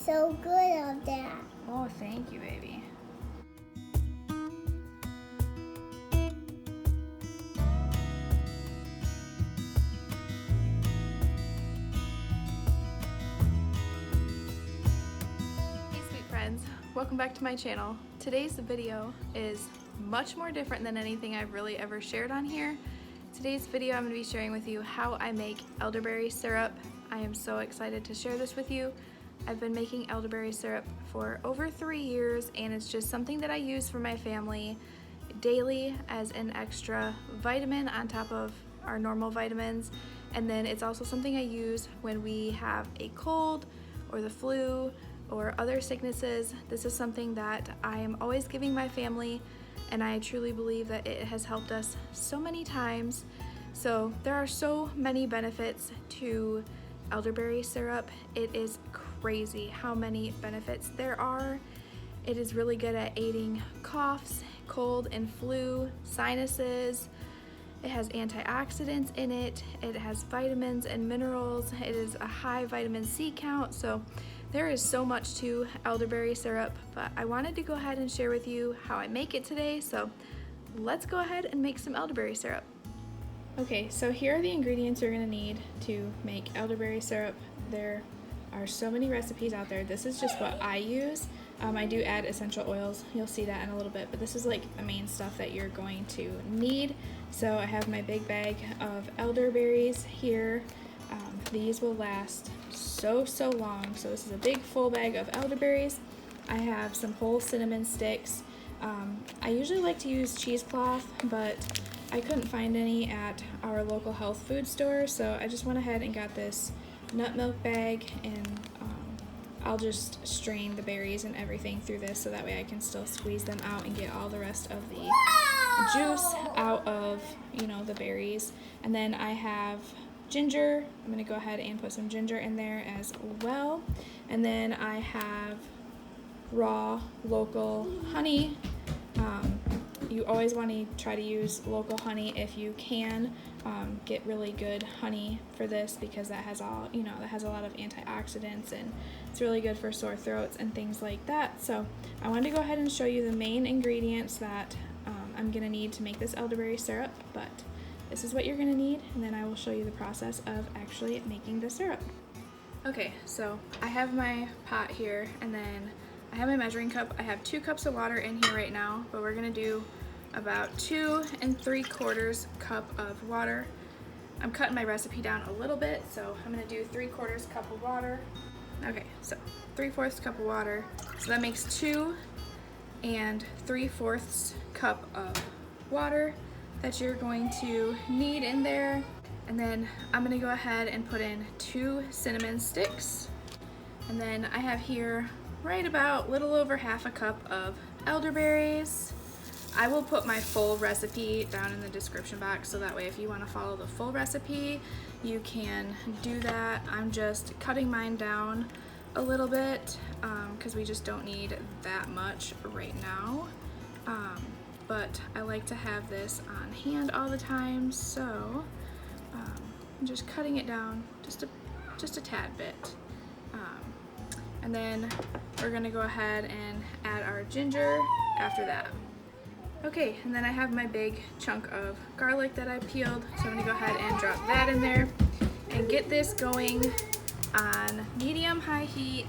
so good of that. Oh, thank you, baby. Hey sweet friends, welcome back to my channel. Today's video is much more different than anything I've really ever shared on here. Today's video I'm going to be sharing with you how I make elderberry syrup. I am so excited to share this with you. I've been making elderberry syrup for over 3 years, and it's just something that I use for my family daily as an extra vitamin on top of our normal vitamins. And then it's also something I use when we have a cold or the flu or other sicknesses. This is something that I am always giving my family, and I truly believe that it has helped us so many times. So there are so many benefits to elderberry syrup. It is crazy how many benefits there are. It is really good at aiding coughs, cold and flu, sinuses. It has antioxidants in it. It has vitamins and minerals. It is a high vitamin C count. So there is so much to elderberry syrup, but I wanted to go ahead and share with you how I make it today. So let's go ahead and make some elderberry syrup. Okay, so here are the ingredients you're gonna need to make elderberry syrup. There are so many recipes out there. This is just what I use. I do add essential oils. You'll see that in a little bit, but this is like the main stuff that you're going to need. So I have my big bag of elderberries here. These will last so long. So this is a big full bag of elderberries. I have some whole cinnamon sticks. I usually like to use cheesecloth, but I couldn't find any at our local health food store, so I just went ahead and got this nut milk bag, and I'll just strain the berries and everything through this so that way I can still squeeze them out and get all the rest of the juice out of, the berries. And then I have ginger. I'm going to go ahead and put some ginger in there as well. And then I have raw local honey. You always want to try to use local honey if you can. Get really good honey for this because that has all, that has a lot of antioxidants, and it's really good for sore throats and things like that. So I wanted to go ahead and show you the main ingredients that I'm going to need to make this elderberry syrup, but this is what you're going to need, and then I will show you the process of actually making the syrup. Okay, so I have my pot here, and then I have my measuring cup. I have 2 cups of water in here right now, but we're going to do about 2 3/4 cup of water. I'm cutting my recipe down a little bit, so I'm going to do 3/4 cup of water. Okay, so 3/4 cup of water. So that makes 2 3/4 cup of water that you're going to need in there. And then I'm going to go ahead and put in 2 cinnamon sticks. And then I have here right about little over half a cup of elderberries. I will put my full recipe down in the description box, so that way if you want to follow the full recipe, you can do that. I'm just cutting mine down a little bit because we just don't need that much right now. But I like to have this on hand all the time, so I'm just cutting it down just a tad bit. And then we're gonna go ahead and add our ginger after that. Okay, and then I have my big chunk of garlic that I peeled, so I'm gonna go ahead and drop that in there and get this going on medium-high heat.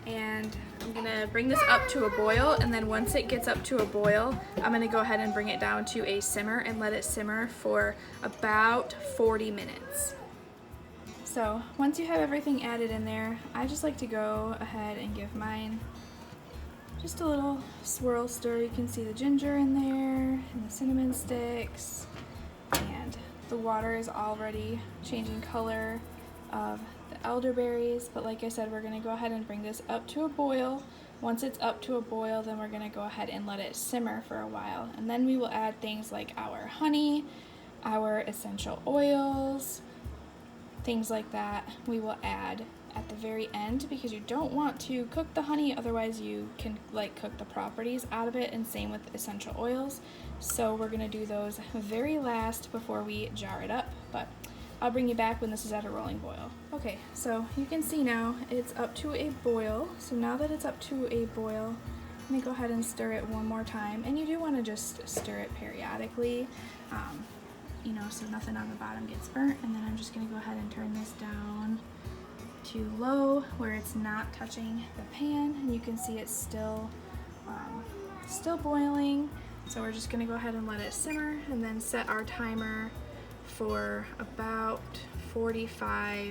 And I'm gonna bring this up to a boil, and then once it gets up to a boil, I'm gonna go ahead and bring it down to a simmer and let it simmer for about 40 minutes. So once you have everything added in there, I just like to go ahead and give mine just a little swirl stir. You can see the ginger in there and the cinnamon sticks, and the water is already changing color of the elderberries. But like I said, we're going to go ahead and bring this up to a boil. Once it's up to a boil, then we're going to go ahead and let it simmer for a while, and then we will add things like our honey, our essential oils, things like that we will add at the very end, because you don't want to cook the honey, otherwise you can cook the properties out of it, and same with essential oils. So we're going to do those very last before we jar it up. But I'll bring you back when this is at a rolling boil. Okay, so you can see now it's up to a boil. So now that it's up to a boil, I'm gonna go ahead and stir it one more time. And you do wanna just stir it periodically, you know, so nothing on the bottom gets burnt. And then I'm just gonna go ahead and turn this down to low where it's not touching the pan. And you can see it's still boiling. So we're just gonna go ahead and let it simmer and then set our timer for about 45,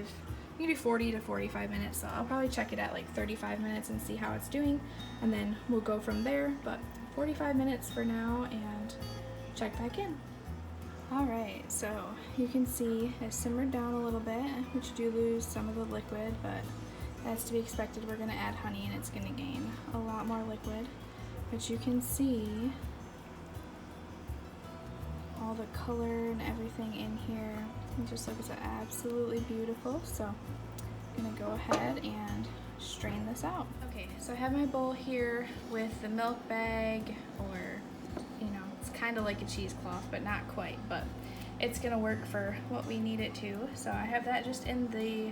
you can do 40 to 45 minutes. So I'll probably check it at like 35 minutes and see how it's doing. And then we'll go from there, but 45 minutes for now and check back in. All right, so you can see it simmered down a little bit, which do lose some of the liquid, but that's to be expected. We're gonna add honey and it's gonna gain a lot more liquid. But you can see all the color and everything in here. It just looks absolutely beautiful. So I'm gonna go ahead and strain this out. Okay, so I have my bowl here with the milk bag, or you know, it's kind of like a cheesecloth, but not quite, but it's gonna work for what we need it to. So I have that just in the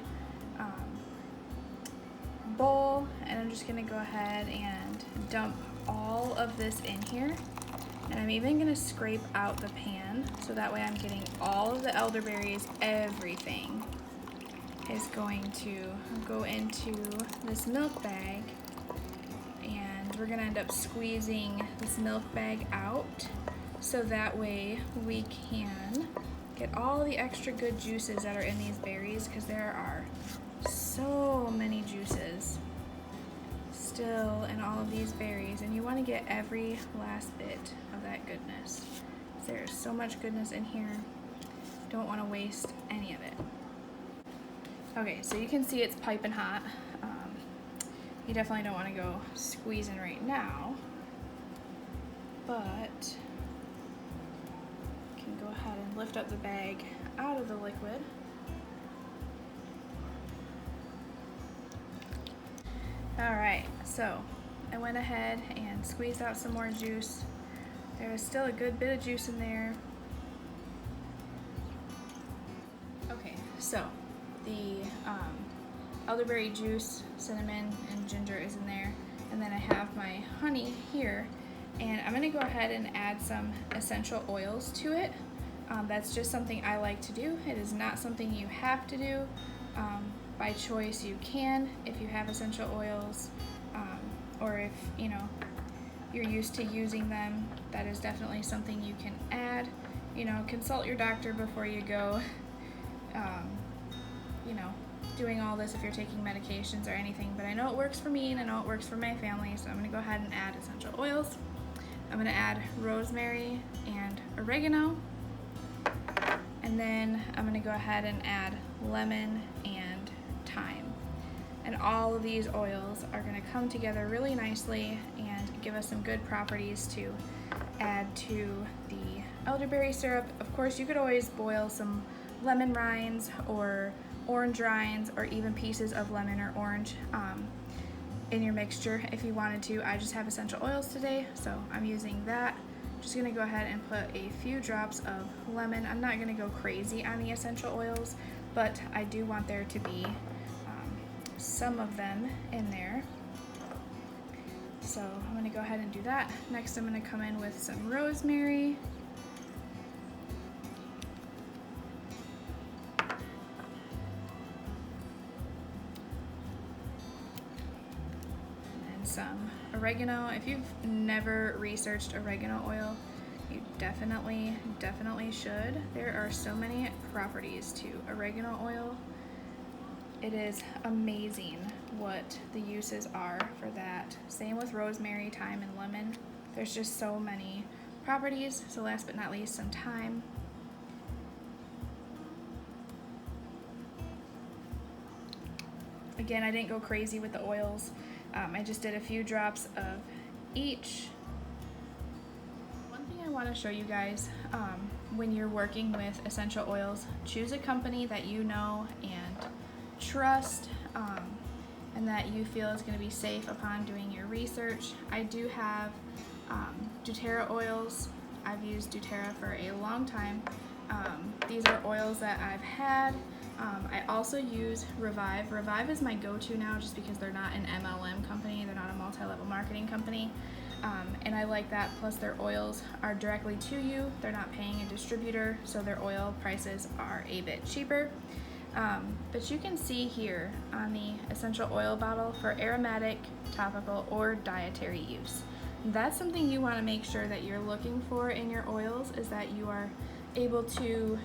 bowl, and I'm just gonna go ahead and dump all of this in here. And I'm even gonna scrape out the pan, so that way I'm getting all of the elderberries. Everything is going to go into this milk bag, and we're gonna end up squeezing this milk bag out, so that way we can get all the extra good juices that are in these berries, because there are so many juices still in all of these berries, and you want to get every last bit of that goodness. There's so much goodness in here. Don't want to waste any of it. Okay, so you can see it's piping hot. You definitely don't want to go squeezing right now, but you can go ahead and lift up the bag out of the liquid. Alright, so I went ahead and squeezed out some more juice. There is still a good bit of juice in there. Okay, so the elderberry juice, cinnamon, and ginger is in there. And then I have my honey here. And I'm gonna go ahead and add some essential oils to it. That's just something I like to do. It is not something you have to do. By choice you can, if you have essential oils, or if you know you're used to using them, that is definitely something you can add. You know, consult your doctor before you go you know, doing all this if you're taking medications or anything, but I know it works for me and I know it works for my family, so I'm gonna go ahead and add essential oils. I'm gonna add rosemary and oregano, and then I'm gonna go ahead and add lemon and thyme. And all of these oils are gonna come together really nicely and give us some good properties to add to the elderberry syrup. Of course, you could always boil some lemon rinds or orange rinds or even pieces of lemon or orange in your mixture if you wanted to. I just have essential oils today, so I'm using that. Just gonna go ahead and put a few drops of lemon. I'm not gonna go crazy on the essential oils, but I do want there to be some of them in there. So I'm gonna go ahead and do that. Next, I'm gonna come in with some rosemary. Some oregano. If you've never researched oregano oil, you definitely should. There are so many properties to oregano oil. It is amazing what the uses are for that. Same with rosemary, thyme, and lemon. There's just so many properties. So last but not least, some thyme. Again, I didn't go crazy with the oils. I just did a few drops of each. One thing I want to show you guys, when you're working with essential oils, choose a company that you know and trust, and that you feel is going to be safe upon doing your research. I do have doTERRA oils. I've used doTERRA for a long time. These are oils that I've had. I also use Revive. Revive is my go-to now just because they're not an MLM company, they're not a multi-level marketing company. And I like that, plus their oils are directly to you. They're not paying a distributor, so their oil prices are a bit cheaper. But you can see here on the essential oil bottle for aromatic, topical, or dietary use. That's something you want to make sure that you're looking for in your oils, is that you are able to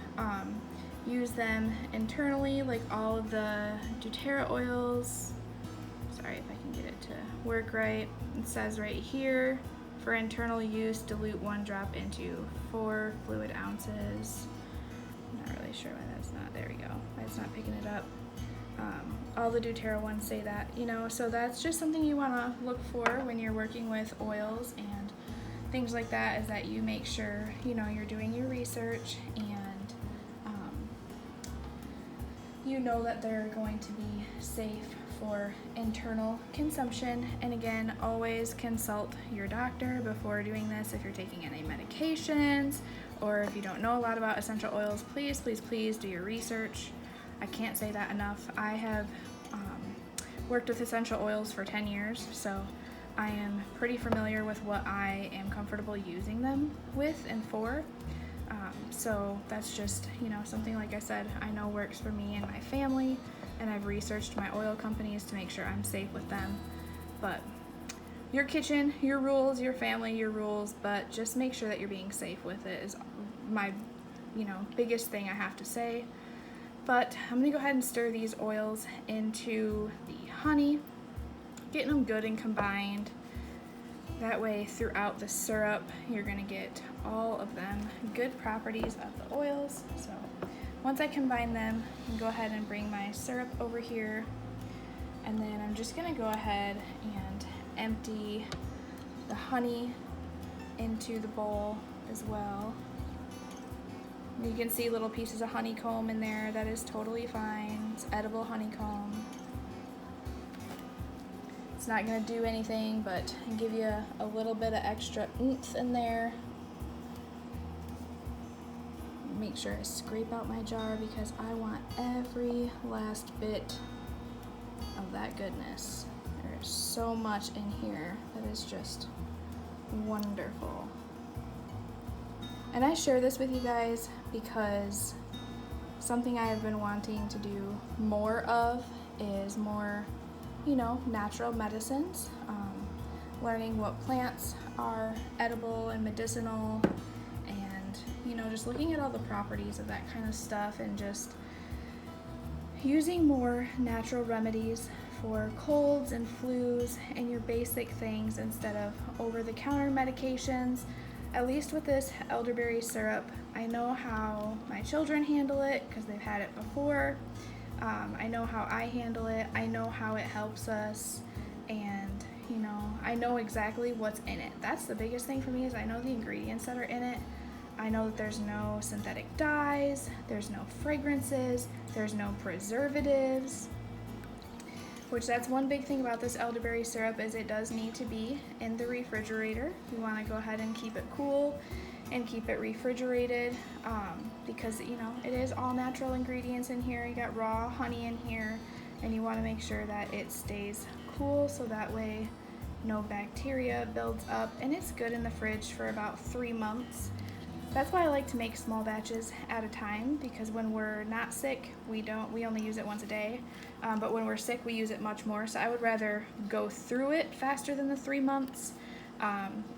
use them internally, like all of the doTERRA oils. Sorry if I can get it to work right. It says right here, for internal use, dilute 1 drop into 4 fluid ounces. I'm not really sure why that's not, there we go, why it's not picking it up. All the doTERRA ones say that, you know, so that's just something you want to look for when you're working with oils and things like that, is that you make sure, you know, you're doing your research and you know that they're going to be safe for internal consumption. And again, always consult your doctor before doing this. If you're taking any medications or if you don't know a lot about essential oils, please, please, please do your research. I can't say that enough. I have worked with essential oils for 10 years, so I am pretty familiar with what I am comfortable using them with and for. So that's just, you know, something, like I said, I know works for me and my family, and I've researched my oil companies to make sure I'm safe with them. But your kitchen, your rules, your family, your rules, but just make sure that you're being safe with it is my, you know, biggest thing I have to say. But I'm gonna go ahead and stir these oils into the honey, getting them good and combined. That way throughout the syrup, you're gonna get all of them good properties of the oils. So once I combine them, I can go ahead and bring my syrup over here. And then I'm just gonna go ahead and empty the honey into the bowl as well. You can see little pieces of honeycomb in there. That is totally fine. It's edible honeycomb. It's not gonna do anything but give you a little bit of extra oomph in there. Make sure I scrape out my jar because I want every last bit of that goodness. There's so much in here that is just wonderful. And I share this with you guys because something I have been wanting to do more of is more, you know, natural medicines, learning what plants are edible and medicinal, and, you know, just looking at all the properties of that kind of stuff and just using more natural remedies for colds and flus and your basic things instead of over-the-counter medications. At least with this elderberry syrup, I know how my children handle it because they've had it before. I know how I handle it. I know how it helps us, and, you know, I know exactly what's in it. That's the biggest thing for me, is I know the ingredients that are in it. I know that there's no synthetic dyes, there's no fragrances, there's no preservatives, which that's one big thing about this elderberry syrup, is it does need to be in the refrigerator. You want to go ahead and keep it cool and keep it refrigerated, because, you know, it is all natural ingredients in here. You got raw honey in here, and you want to make sure that it stays cool so that way no bacteria builds up, and it's good in the fridge for about 3 months. That's why I like to make small batches at a time, because when we're not sick, we only use it once a day, but when we're sick, we use it much more. So I would rather go through it faster than the 3 months,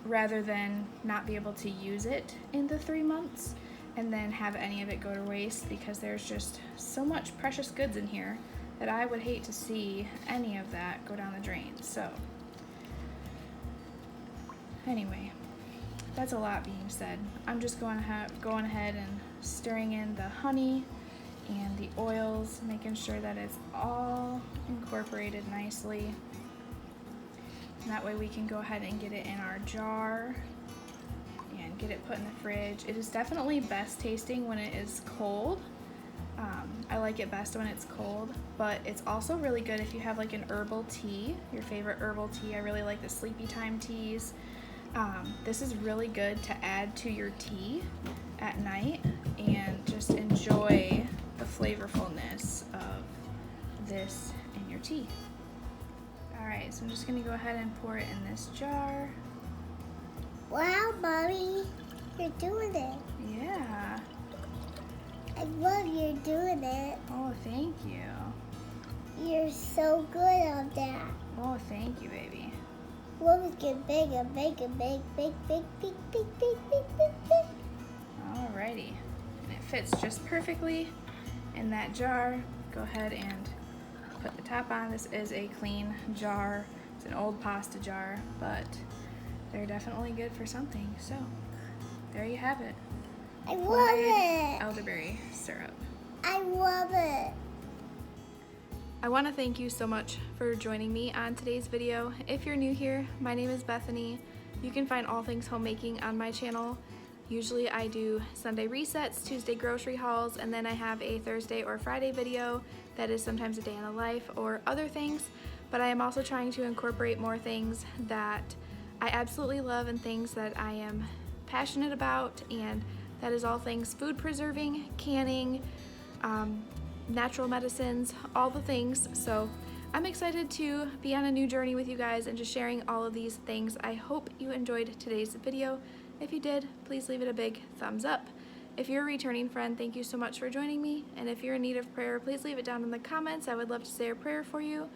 rather than not be able to use it in the 3 months and then have any of it go to waste, because there's just so much precious goods in here that I would hate to see any of that go down the drain. So anyway, that's a lot being said. I'm just going ahead and stirring in the honey and the oils, making sure that it's all incorporated nicely. And that way we can go ahead and get it in our jar and get it put in the fridge. It is definitely best tasting when it is cold. I like it best when it's cold, but it's also really good if you have like an herbal tea, your favorite herbal tea. I really like the sleepy time teas. This is really good to add to your tea. at night and just enjoy the flavorfulness of this in your tea. Alright, so I'm just going to go ahead and pour it in this jar. Wow, Mommy, you're doing it. Yeah. I love you doing it. Oh, thank you. You're so good on that. Oh, thank you, baby. Let's get bigger, bigger, big, big, big, big, big, big, big, big, big. Alrighty. And it fits just perfectly in that jar. Go ahead and put the top on. This is a clean jar. It's an old pasta jar, but they're definitely good for something. So, there you have it. I love it. Elderberry syrup. I love it. I want to thank you so much for joining me on today's video. If you're new here, my name is Bethany. You can find all things homemaking on my channel. Usually I do Sunday resets, Tuesday grocery hauls, and then I have a Thursday or Friday video that is sometimes a day in the life or other things. But I am also trying to incorporate more things that I absolutely love and things that I am passionate about, and that is all things food preserving, canning, natural medicines, all the things. So I'm excited to be on a new journey with you guys and just sharing all of these things. I hope you enjoyed today's video. If you did, please leave it a big thumbs up. If you're a returning friend, thank you so much for joining me. And if you're in need of prayer, please leave it down in the comments. I would love to say a prayer for you.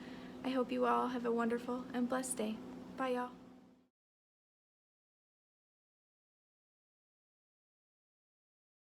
I hope you all have a wonderful and blessed day. Bye, y'all.